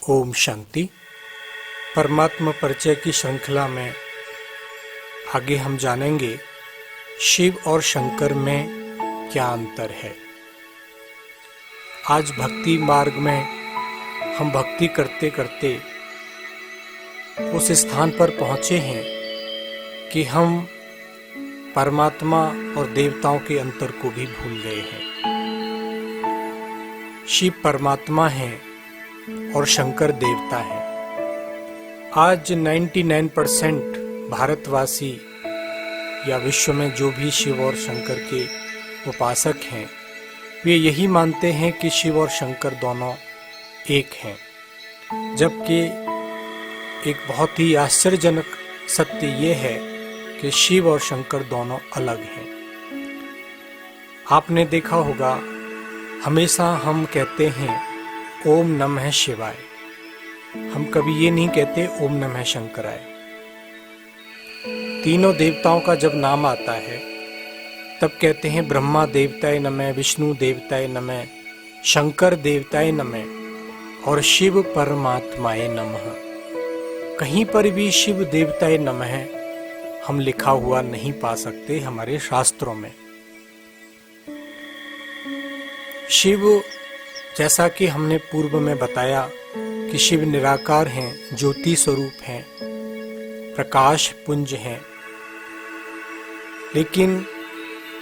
ओम शांति। परमात्मा परिचय की श्रृंखला में आगे हम जानेंगे शिव और शंकर में क्या अंतर है। आज भक्ति मार्ग में हम भक्ति करते करते उस स्थान पर पहुंचे हैं कि हम परमात्मा और देवताओं के अंतर को भी भूल गए हैं। शिव परमात्मा है और शंकर देवता है। आज 99% भारतवासी या विश्व में जो भी शिव और शंकर के उपासक हैं वे यही मानते हैं कि शिव और शंकर दोनों एक हैं, जबकि एक बहुत ही आश्चर्यजनक सत्य ये है कि शिव और शंकर दोनों अलग हैं। आपने देखा होगा, हमेशा हम कहते हैं ओम नमः शिवाय, हम कभी ये नहीं कहते ओम नमः शंकराय। तीनों देवताओं का जब नाम आता है तब कहते हैं ब्रह्मा देवताय नमः, विष्णु देवताय नमः, शंकर देवताय नमः और शिव परमात्माय नमः। कहीं पर भी शिव देवताय नमः हम लिखा हुआ नहीं पा सकते हमारे शास्त्रों में। शिव, जैसा कि हमने पूर्व में बताया कि शिव निराकार हैं, ज्योति स्वरूप हैं, प्रकाश पुंज हैं। लेकिन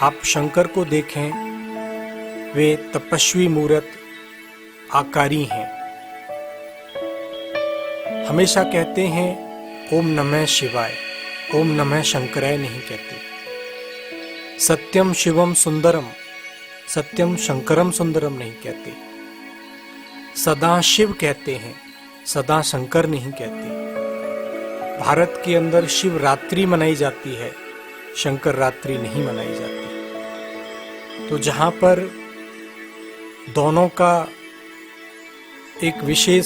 आप शंकर को देखें, वे तपस्वी मूर्त आकारी हैं। हमेशा कहते हैं ओम नमः शिवाय, ओम नमः शंकराय नहीं कहते। सत्यम शिवम सुंदरम, सत्यम शंकरम सुंदरम नहीं कहते। सदा शिव कहते हैं, सदा शंकर नहीं कहते। भारत के अंदर शिव रात्रि मनाई जाती है, शंकर रात्रि नहीं मनाई जाती। तो जहां पर दोनों का एक विशेष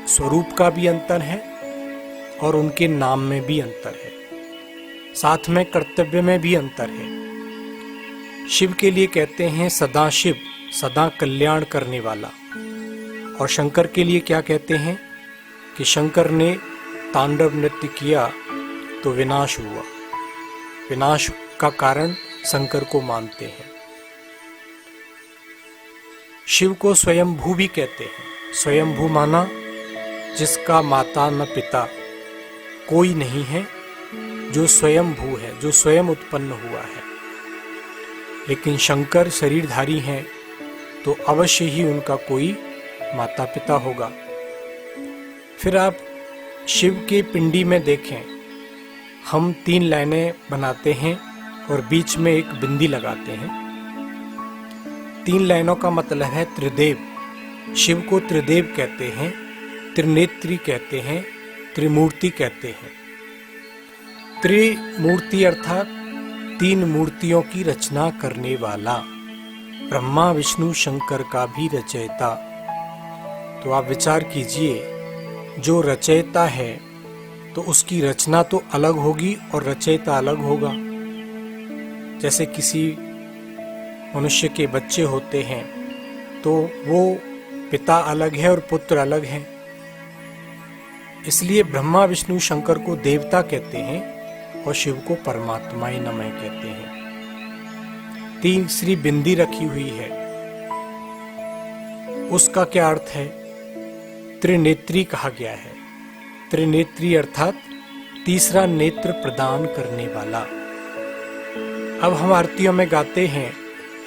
स्वरूप का भी अंतर है और उनके नाम में भी अंतर है, साथ में कर्तव्य में भी अंतर है। शिव के लिए कहते हैं सदा शिव, सदा कल्याण करने वाला, और शंकर के लिए क्या कहते हैं कि शंकर ने तांडव नृत्य किया तो विनाश हुआ। विनाश का कारण शंकर को मानते हैं। शिव को स्वयंभू भी कहते हैं। स्वयंभू माना जिसका माता न पिता कोई नहीं है, जो स्वयंभू है, जो स्वयं उत्पन्न हुआ है। लेकिन शंकर शरीरधारी हैं तो अवश्य ही उनका कोई माता पिता होगा। फिर आप शिव के पिंडी में देखें, हम 3 लाइनें बनाते हैं और बीच में एक बिंदी लगाते हैं। 3 लाइनों का मतलब है त्रिदेव। शिव को त्रिदेव कहते हैं, त्रिनेत्री कहते हैं, त्रिमूर्ति कहते हैं। त्रिमूर्ति अर्थात 3 मूर्तियों की रचना करने वाला, ब्रह्मा विष्णु शंकर का भी रचयिता। तो आप विचार कीजिए, जो रचयिता है तो उसकी रचना तो अलग होगी और रचयिता अलग होगा। जैसे किसी मनुष्य के बच्चे होते हैं तो वो पिता अलग है और पुत्र अलग है। इसलिए ब्रह्मा विष्णु शंकर को देवता कहते हैं और शिव को परमात्माय नमः कहते हैं। तीसरी बिंदी रखी हुई है, उसका क्या अर्थ है? त्रिनेत्री कहा गया है। त्रिनेत्री अर्थात तीसरा नेत्र प्रदान करने वाला। अब हम आरतियों में गाते हैं,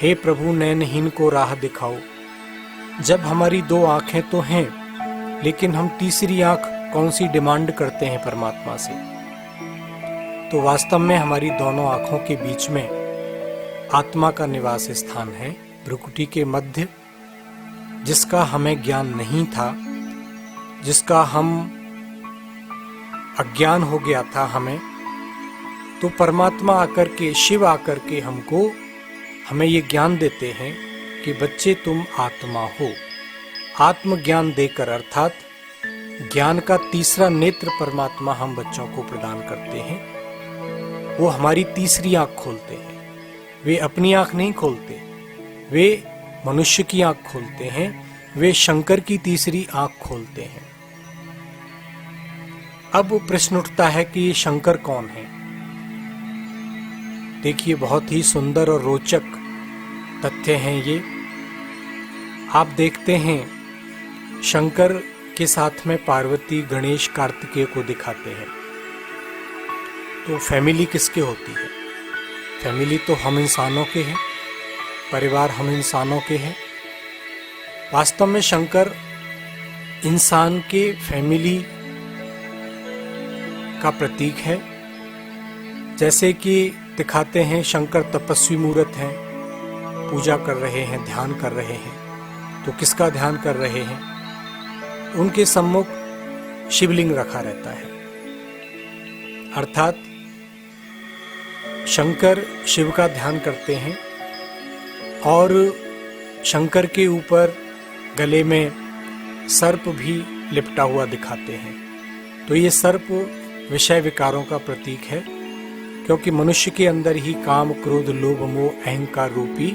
हे प्रभु नयनहीन को राह दिखाओ। जब हमारी 2 आंखें तो हैं, लेकिन हम तीसरी आंख कौन सी डिमांड करते हैं परमात्मा से? तो वास्तव में हमारी दोनों आंखों के बीच में आत्मा का निवास स्थान है, भ्रुकुटी के मध्य, जिसका हमें ज्ञान नहीं था, जिसका हम अज्ञान हो गया था हमें। तो परमात्मा आकर के, शिव आकर के हमें ये ज्ञान देते हैं कि बच्चे तुम आत्मा हो। आत्मज्ञान देकर, अर्थात ज्ञान का तीसरा नेत्र परमात्मा हम बच्चों को प्रदान करते हैं। वो हमारी तीसरी आंख खोलते हैं। वे अपनी आंख नहीं खोलते, वे मनुष्य की आंख खोलते हैं। वे शंकर की तीसरी आंख खोलते हैं। अब प्रश्न उठता है कि शंकर कौन है। देखिए, बहुत ही सुंदर और रोचक तथ्य हैं ये। आप देखते हैं शंकर के साथ में पार्वती, गणेश, कार्तिकेय को दिखाते हैं। तो फैमिली किसके होती है? फैमिली तो हम इंसानों के हैं, परिवार हम इंसानों के हैं। वास्तव में शंकर इंसान के फैमिली का प्रतीक है। जैसे कि दिखाते हैं शंकर तपस्वी मूर्त हैं, पूजा कर रहे हैं, ध्यान कर रहे हैं। तो किसका ध्यान कर रहे हैं? उनके सम्मुख शिवलिंग रखा रहता है, अर्थात शंकर शिव का ध्यान करते हैं और शंकर के ऊपर गले में सर्प भी लिपटा हुआ दिखाते हैं। तो ये सर्प विषय विकारों का प्रतीक है, क्योंकि मनुष्य के अंदर ही काम, क्रोध, लोभ, मोह, अहंकार रूपी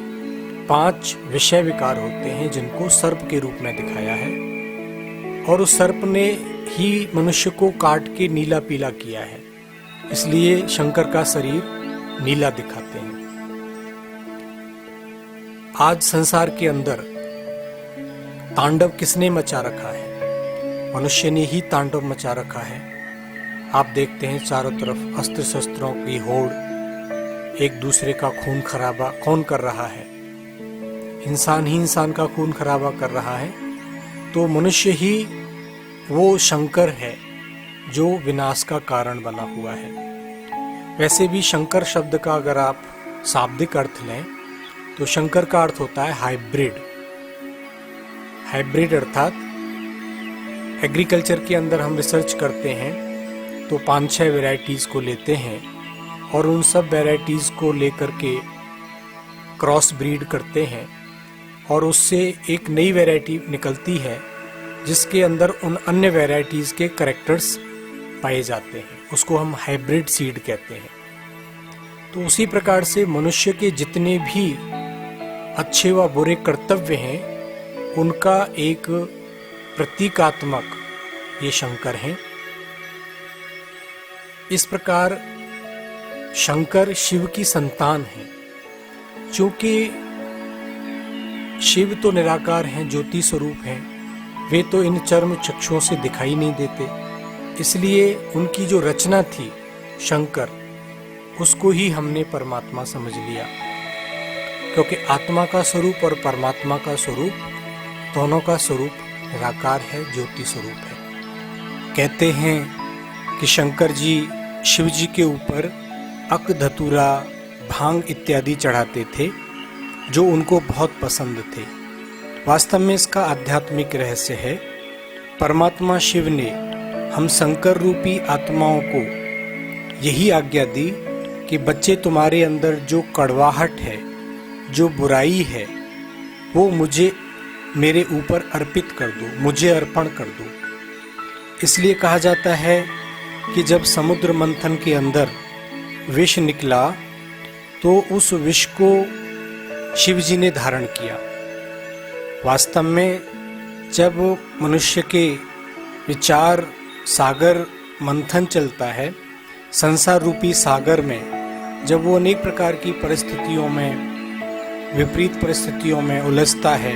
5 विषय विकार होते हैं, जिनको सर्प के रूप में दिखाया है। और उस सर्प ने ही मनुष्य को काट के नीला पीला किया है, इसलिए शंकर का शरीर नीला दिखाते हैं। आज संसार के अंदर तांडव किसने मचा रखा है? मनुष्य ने ही तांडव मचा रखा है। आप देखते हैं चारों तरफ अस्त्र शस्त्रों की होड़, एक दूसरे का खून खराबा कौन कर रहा है? इंसान ही इंसान का खून खराबा कर रहा है। तो मनुष्य ही वो शंकर है जो विनाश का कारण बना हुआ है। वैसे भी शंकर शब्द का अगर आप शाब्दिक अर्थ लें तो शंकर का अर्थ होता है हाइब्रिड। हाइब्रिड अर्थात एग्रीकल्चर के अंदर हम रिसर्च करते हैं तो 5-6 वैरायटीज़ को लेते हैं और उन सब वैरायटीज़ को लेकर के क्रॉस ब्रीड करते हैं और उससे एक नई वैरायटी निकलती है जिसके अंदर उन अन्य वैरायटीज़ के कैरेक्टर्स पाए जाते हैं। उसको हम हाइब्रिड सीड कहते हैं। तो उसी प्रकार से मनुष्य के जितने भी अच्छे व बुरे कर्तव्य हैं उनका एक प्रतीकात्मक ये शंकर हैं। इस प्रकार शंकर शिव की संतान है। चूंकि शिव तो निराकार हैं, ज्योति स्वरूप हैं, वे तो इन चर्म चक्षुओं से दिखाई नहीं देते, इसलिए उनकी जो रचना थी शंकर, उसको ही हमने परमात्मा समझ लिया। क्योंकि आत्मा का स्वरूप और परमात्मा का स्वरूप दोनों का स्वरूप निराकार है, ज्योति स्वरूप है। कहते हैं कि शंकर जी शिव जी के ऊपर अक, धतूरा, भांग इत्यादि चढ़ाते थे जो उनको बहुत पसंद थे। वास्तव में इसका आध्यात्मिक रहस्य है। परमात्मा शिव ने हम शंकर रूपी आत्माओं को यही आज्ञा दी कि बच्चे, तुम्हारे अंदर जो कड़वाहट है, जो बुराई है, वो मुझे, मेरे ऊपर अर्पित कर दो, मुझे अर्पण कर दो। इसलिए कहा जाता है कि जब समुद्र मंथन के अंदर विष निकला तो उस विष को शिव जी ने धारण किया। वास्तव में जब मनुष्य के विचार सागर मंथन चलता है, संसार रूपी सागर में, जब वो अनेक प्रकार की परिस्थितियों में, विपरीत परिस्थितियों में उलझता है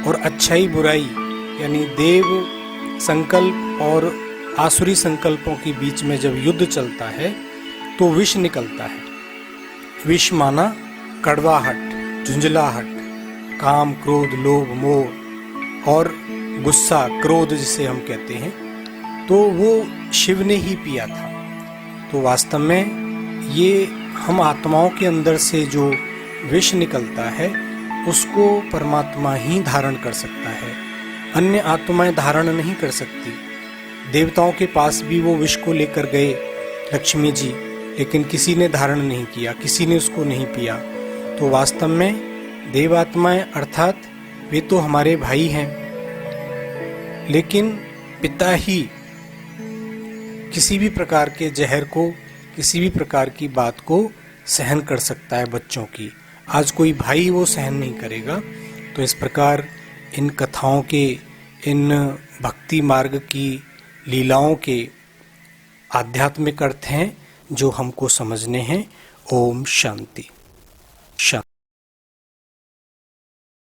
और अच्छाई बुराई यानी देव संकल्प और आसुरी संकल्पों के बीच में जब युद्ध चलता है तो विष निकलता है। विष माना कड़वाहट, झुंझलाहट, काम, क्रोध, लोभ, मोह और गुस्सा, क्रोध जिसे हम कहते हैं, तो वो शिव ने ही पिया था। तो वास्तव में ये हम आत्माओं के अंदर से जो विष निकलता है उसको परमात्मा ही धारण कर सकता है, अन्य आत्माएं धारण नहीं कर सकती। देवताओं के पास भी वो विष को लेकर गए लक्ष्मी जी, लेकिन किसी ने धारण नहीं किया, किसी ने उसको नहीं पिया। तो वास्तव में देवात्माएं अर्थात वे तो हमारे भाई हैं, लेकिन पिता ही किसी भी प्रकार के जहर को, किसी भी प्रकार की बात को सहन कर सकता है बच्चों की। आज कोई भाई वो सहन नहीं करेगा। तो इस प्रकार इन कथाओं के, इन भक्ति मार्ग की लीलाओं के आध्यात्मिक अर्थ हैं जो हमको समझने हैं। ओम शांति। शांति।